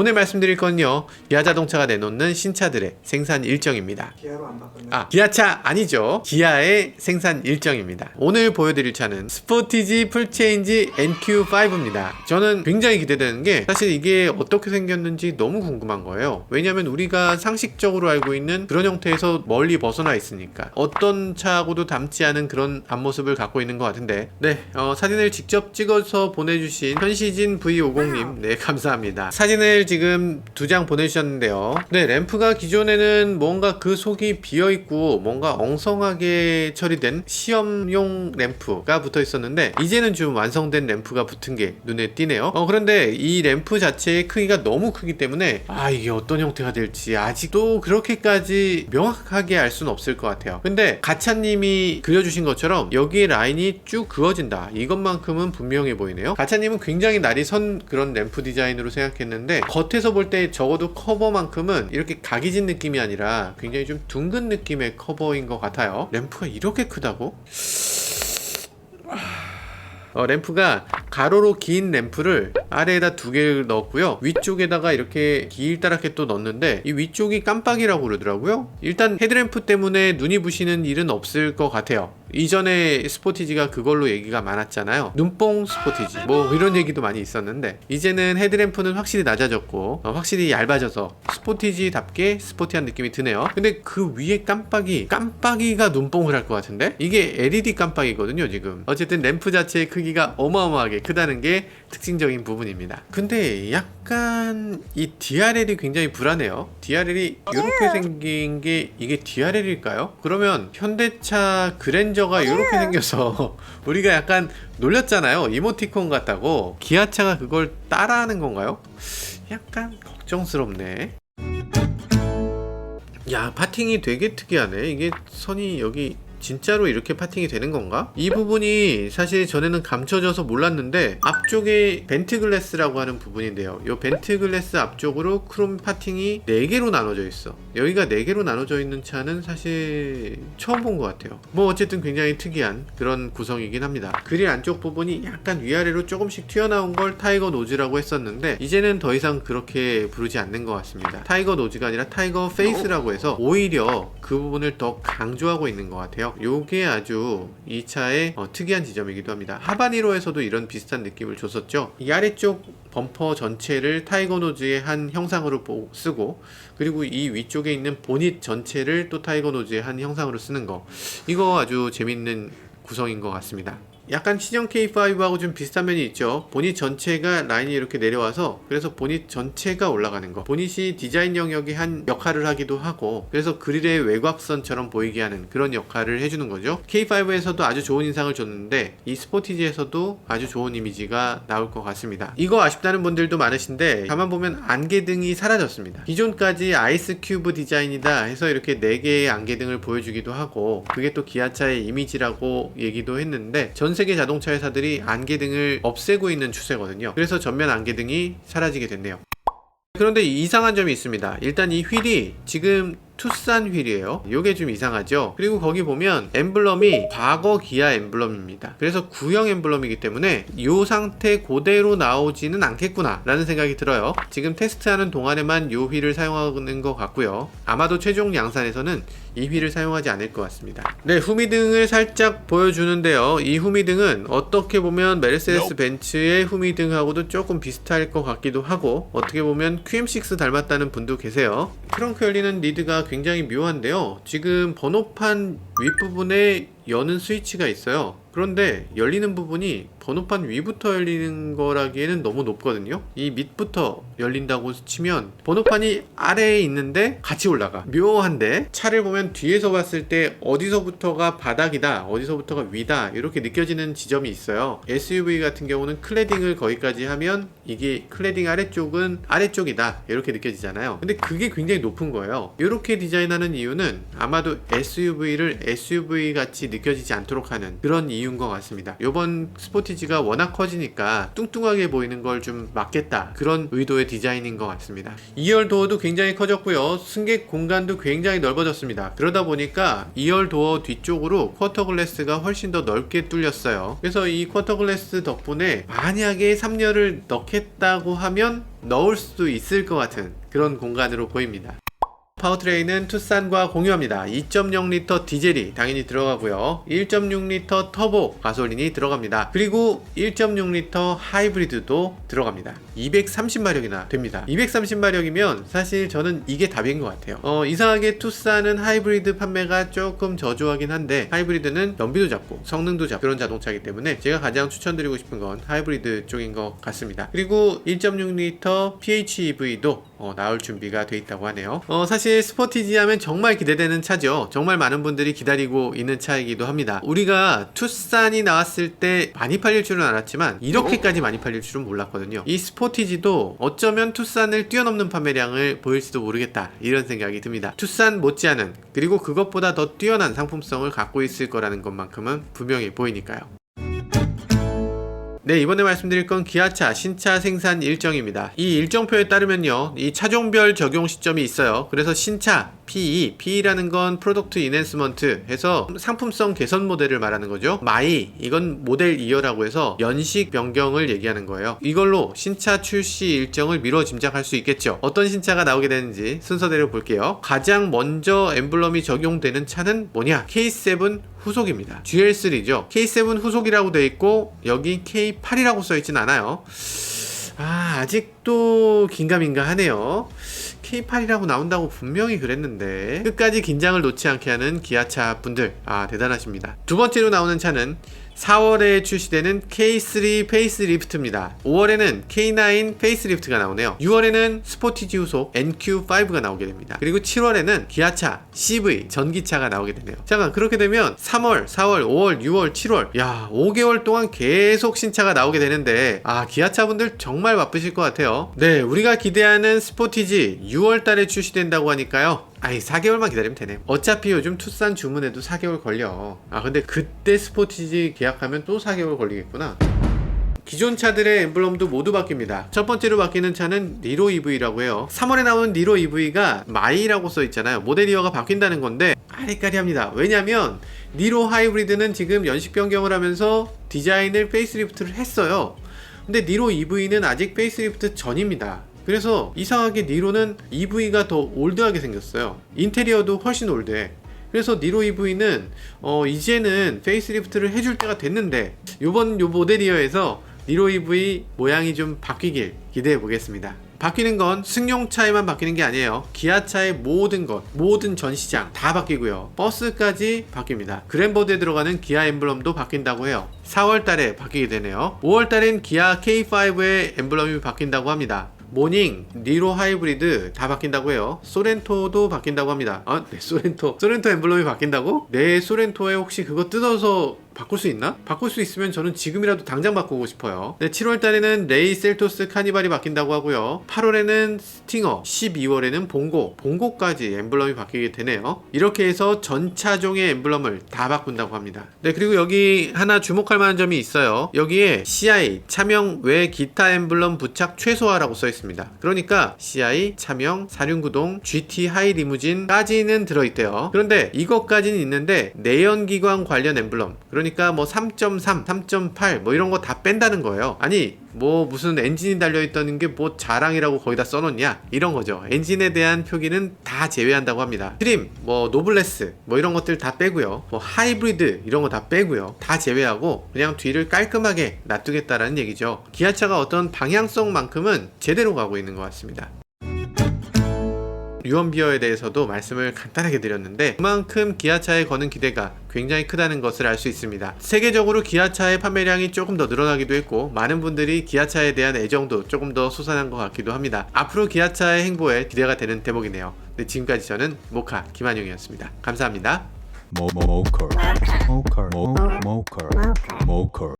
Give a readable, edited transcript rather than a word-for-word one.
오늘 말씀드릴 건요, 기아자동차가 내놓는 신차들의 생산 일정입니다. 기아로 안 바꿨나요? 기아차 아니죠. 기아의 생산 일정입니다. 오늘 보여드릴 차는 스포티지 풀체인지 NQ5입니다. 저는 굉장히 기대되는 게, 사실 이게 어떻게 생겼는지 너무 궁금한 거예요. 왜냐면 우리가 상식적으로 알고 있는 그런 형태에서 멀리 벗어나 있으니까 어떤 차하고도 닮지 않은 그런 앞모습을 갖고 있는 것 같은데, 사진을 직접 찍어서 보내주신 현시진 V50님, 네, 감사합니다. 사진을 지금 2장 보내주셨는데요. 네, 램프가 기존에는 뭔가 그 속이 비어있고 뭔가 엉성하게 처리된 시험용 램프가 붙어 있었는데, 이제는 좀 완성된 램프가 붙은 게 눈에 띄네요. 그런데 이 램프 자체의 크기가 너무 크기 때문에 이게 어떤 형태가 될지 아직도 그렇게까지 명확하게 알 수는 없을 것 같아요. 근데 가차님이 그려주신 것처럼 여기에 라인이 쭉 그어진다, 이것만큼은 분명해 보이네요. 가차님은 굉장히 날이 선 그런 램프 디자인으로 생각했는데, 겉에서 볼 때 적어도 커버만큼은 이렇게 각이진 느낌이 아니라 굉장히 좀 둥근 느낌의 커버인 것 같아요. 램프가 이렇게 크다고? 램프가 가로로 긴 램프를 아래에다 2개를 넣었고요, 위쪽에다가 이렇게 길다랗게 또 넣었는데, 이 위쪽이 깜빡이라고 그러더라고요. 일단 헤드램프 때문에 눈이 부시는 일은 없을 것 같아요. 이전에 스포티지가 그걸로 얘기가 많았잖아요. 눈뽕 스포티지 뭐 이런 얘기도 많이 있었는데, 이제는 헤드램프는 확실히 낮아졌고 확실히 얇아져서 스포티지답게 스포티한 느낌이 드네요. 근데 그 위에 깜빡이가 눈뽕을 할 것 같은데, 이게 LED 깜빡이거든요 지금. 어쨌든 램프 자체의 크기가 어마어마하게 크다는 게 특징적인 부분입니다. 근데 약간 이 DRL이 굉장히 불안해요. DRL이 이렇게 생긴 게 이게 DRL일까요? 그러면 현대차 그랜저가 이렇게 생겨서 우리가 약간 놀렸잖아요. 이모티콘 같다고. 기아차가 그걸 따라하는 건가요? 약간 걱정스럽네. 야, 파팅이 되게 특이하네. 이게 선이 여기 진짜로 이렇게 파팅이 되는 건가? 이 부분이 사실 전에는 감춰져서 몰랐는데, 앞쪽에 벤트글래스라고 하는 부분인데요, 이 벤트글래스 앞쪽으로 크롬 파팅이 4개로 나눠져 있어. 여기가 4개로 나눠져 있는 차는 사실 처음 본 것 같아요. 뭐 어쨌든 굉장히 특이한 그런 구성이긴 합니다. 그릴 안쪽 부분이 약간 위아래로 조금씩 튀어나온 걸 타이거 노즈라고 했었는데, 이제는 더 이상 그렇게 부르지 않는 것 같습니다. 타이거 노즈가 아니라 타이거 페이스라고 해서 오히려 그 부분을 더 강조하고 있는 것 같아요. 요게 아주 이 차의 특이한 지점이기도 합니다. 하바니로에서도 이런 비슷한 느낌을 줬었죠. 이 아래쪽 범퍼 전체를 타이거 노즈의 한 형상으로 쓰고, 그리고 이 위쪽에 있는 보닛 전체를 또 타이거 노즈의 한 형상으로 쓰는 거, 이거 아주 재밌는 구성인 것 같습니다. 약간 신형 K5하고 좀 비슷한 면이 있죠. 보닛 전체가 라인이 이렇게 내려와서, 그래서 보닛 전체가 올라가는 거, 보닛이 디자인 영역의 한 역할을 하기도 하고, 그래서 그릴의 외곽선처럼 보이게 하는 그런 역할을 해주는 거죠. K5에서도 아주 좋은 인상을 줬는데, 이 스포티지에서도 아주 좋은 이미지가 나올 것 같습니다. 이거 아쉽다는 분들도 많으신데, 가만 보면 안개등이 사라졌습니다. 기존까지 아이스 큐브 디자인이다 해서 이렇게 4개의 안개등을 보여주기도 하고, 그게 또 기아차의 이미지라고 얘기도 했는데, 전 세계 자동차 회사들이 안개등을 없애고 있는 추세거든요. 그래서 전면 안개등이 사라지게 됐네요. 그런데 이상한 점이 있습니다. 일단 이 휠이 지금 투싼 휠이에요. 요게 좀 이상하죠. 그리고 거기 보면 엠블럼이 과거 기아 엠블럼입니다. 그래서 구형 엠블럼이기 때문에 요 상태 그대로 나오지는 않겠구나 라는 생각이 들어요. 지금 테스트하는 동안에만 요 휠을 사용하는 것 같고요, 아마도 최종 양산에서는 이 휠을 사용하지 않을 것 같습니다. 네, 후미등을 살짝 보여주는데요, 이 후미등은 어떻게 보면 메르세데스 벤츠의 후미등하고도 조금 비슷할 것 같기도 하고, 어떻게 보면 QM6 닮았다는 분도 계세요. 트렁크 열리는 리드가 굉장히 묘한데요, 지금 번호판 윗부분에 여는 스위치가 있어요. 그런데 열리는 부분이 번호판 위부터 열리는 거라기에는 너무 높거든요. 이 밑부터 열린다고 치면 번호판이 아래에 있는데 같이 올라가. 묘한데, 차를 보면 뒤에서 봤을 때 어디서부터가 바닥이다, 어디서부터가 위다, 이렇게 느껴지는 지점이 있어요. SUV 같은 경우는 클래딩을 거기까지 하면 이게 클래딩 아래쪽은 아래쪽이다, 이렇게 느껴지잖아요. 근데 그게 굉장히 높은 거예요. 이렇게 디자인하는 이유는 아마도 SUV를 SUV 같이 느껴지지 않도록 하는 그런 이유인 것 같습니다. 요번 스포티지가 워낙 커지니까 뚱뚱하게 보이는 걸 좀 막겠다, 그런 의도의 디자인인 것 같습니다. 2열 도어도 굉장히 커졌고요. 승객 공간도 굉장히 넓어졌습니다. 그러다 보니까 2열 도어 뒤쪽으로 쿼터 글래스가 훨씬 더 넓게 뚫렸어요. 그래서 이 쿼터 글래스 덕분에 만약에 3열을 넣겠다고 하면 넣을 수도 있을 것 같은 그런 공간으로 보입니다. 파워트레인은 투싼과 공유합니다. 2.0L 디젤이 당연히 들어가고요. 1.6L 터보 가솔린이 들어갑니다. 그리고 1.6L 하이브리드도 들어갑니다. 230마력이나 됩니다. 230마력이면 사실 저는 이게 답인 것 같아요. 이상하게 투싼은 하이브리드 판매가 조금 저조하긴 한데 하이브리드는 연비도 잡고 성능도 잡고 그런 자동차이기 때문에 제가 가장 추천드리고 싶은 건 하이브리드 쪽인 것 같습니다. 그리고 1.6L PHEV도 나올 준비가 돼 있다고 하네요. 사실 스포티지 하면 정말 기대되는 차죠. 정말 많은 분들이 기다리고 있는 차이기도 합니다. 우리가 투싼이 나왔을 때 많이 팔릴 줄은 알았지만 이렇게까지 많이 팔릴 줄은 몰랐거든요. 이 스포티지도 어쩌면 투싼을 뛰어넘는 판매량을 보일지도 모르겠다, 이런 생각이 듭니다. 투싼 못지않은, 그리고 그것보다 더 뛰어난 상품성을 갖고 있을 거라는 것만큼은 분명히 보이니까요. 네, 이번에 말씀드릴 건 기아차 신차 생산 일정입니다. 이 일정표에 따르면요, 이 차종별 적용 시점이 있어요. 그래서 신차 PE라는 건 프로덕트 이넨스먼트 해서 상품성 개선 모델을 말하는 거죠. 마이, 이건 모델 이어라고 해서 연식 변경을 얘기하는 거예요. 이걸로 신차 출시 일정을 미뤄 짐작할 수 있겠죠. 어떤 신차가 나오게 되는지 순서대로 볼게요. 가장 먼저 엠블럼이 적용되는 차는 뭐냐? K7 후속입니다. GL3죠. K7 후속이라고 되어 있고 여기 K8이라고 써있진 않아요. 아직도 긴가민가 하네요. K8이라고 나온다고 분명히 그랬는데 끝까지 긴장을 놓지 않게 하는 기아차 분들, 대단하십니다. 두 번째로 나오는 차는 4월에 출시되는 K3 페이스리프트입니다. 5월에는 K9 페이스리프트가 나오네요. 6월에는 스포티지 후속 NQ5가 나오게 됩니다. 그리고 7월에는 기아차 CV 전기차가 나오게 되네요. 잠깐, 그렇게 되면 3월, 4월, 5월, 6월, 7월, 5개월 동안 계속 신차가 나오게 되는데 기아차 분들 정말 바쁘실 것 같아요. 네, 우리가 기대하는 스포티지 6월 달에 출시된다고 하니까요, 4개월만 기다리면 되네. 어차피 요즘 투싼 주문해도 4개월 걸려. 근데 그때 스포티지 계약하면 또 4개월 걸리겠구나. 기존 차들의 엠블럼도 모두 바뀝니다. 첫 번째로 바뀌는 차는 니로 EV라고 해요. 3월에 나오는 니로 EV가 마이라고 써있잖아요. 모델이어가 바뀐다는 건데 아리까리합니다. 왜냐면 니로 하이브리드는 지금 연식 변경을 하면서 디자인을 페이스리프트를 했어요. 근데 니로 EV는 아직 페이스리프트 전입니다. 그래서 이상하게 니로는 EV가 더 올드하게 생겼어요. 인테리어도 훨씬 올드해. 그래서 니로 EV는 이제는 페이스리프트를 해줄 때가 됐는데 요번 요 모델이어에서 니로 EV 모양이 좀 바뀌길 기대해 보겠습니다. 바뀌는 건 승용차에만 바뀌는 게 아니에요. 기아차의 모든 것, 모든 전시장 다 바뀌고요. 버스까지 바뀝니다. 그랜버드에 들어가는 기아 엠블럼도 바뀐다고 해요. 4월 달에 바뀌게 되네요. 5월 달엔 기아 K5의 엠블럼이 바뀐다고 합니다. 모닝, 니로 하이브리드 다 바뀐다고 해요. 소렌토도 바뀐다고 합니다. 네, 소렌토 엠블럼이 바뀐다고? 네, 소렌토에 혹시 그거 뜯어서 바꿀 수 있나? 바꿀 수 있으면 저는 지금이라도 당장 바꾸고 싶어요. 네, 7월 달에는 레이 셀토스 카니발이 바뀐다고 하고요. 8월에는 스팅어, 12월에는 봉고까지 엠블럼이 바뀌게 되네요. 이렇게 해서 전 차종의 엠블럼을 다 바꾼다고 합니다. 네, 그리고 여기 하나 주목할 만한 점이 있어요. 여기에 CI, 차명 외 기타 엠블럼 부착 최소화라고 써 있습니다. 그러니까 CI, 차명, 사륜구동, GT 하이 리무진까지는 들어있대요. 그런데 이것까지는 있는데 내연기관 관련 엠블럼, 그러니까 뭐 3.3, 3.8 뭐 이런 거 다 뺀다는 거예요. 아니 뭐 무슨 엔진이 달려있다는 게 뭐 자랑이라고 거기다 써놓냐, 이런 거죠. 엔진에 대한 표기는 다 제외한다고 합니다. 트림, 뭐 노블레스 뭐 이런 것들 다 빼고요. 뭐 하이브리드 이런 거 다 빼고요. 다 제외하고 그냥 뒤를 깔끔하게 놔두겠다라는 얘기죠. 기아차가 어떤 방향성만큼은 제대로 가고 있는 것 같습니다. 유언비어에 대해서도 말씀을 간단하게 드렸는데 그만큼 기아차에 거는 기대가 굉장히 크다는 것을 알 수 있습니다. 세계적으로 기아차의 판매량이 조금 더 늘어나기도 했고 많은 분들이 기아차에 대한 애정도 조금 더 솟아난 것 같기도 합니다. 앞으로 기아차의 행보에 기대가 되는 대목이네요. 네, 지금까지 저는 모카 김한용이었습니다. 감사합니다.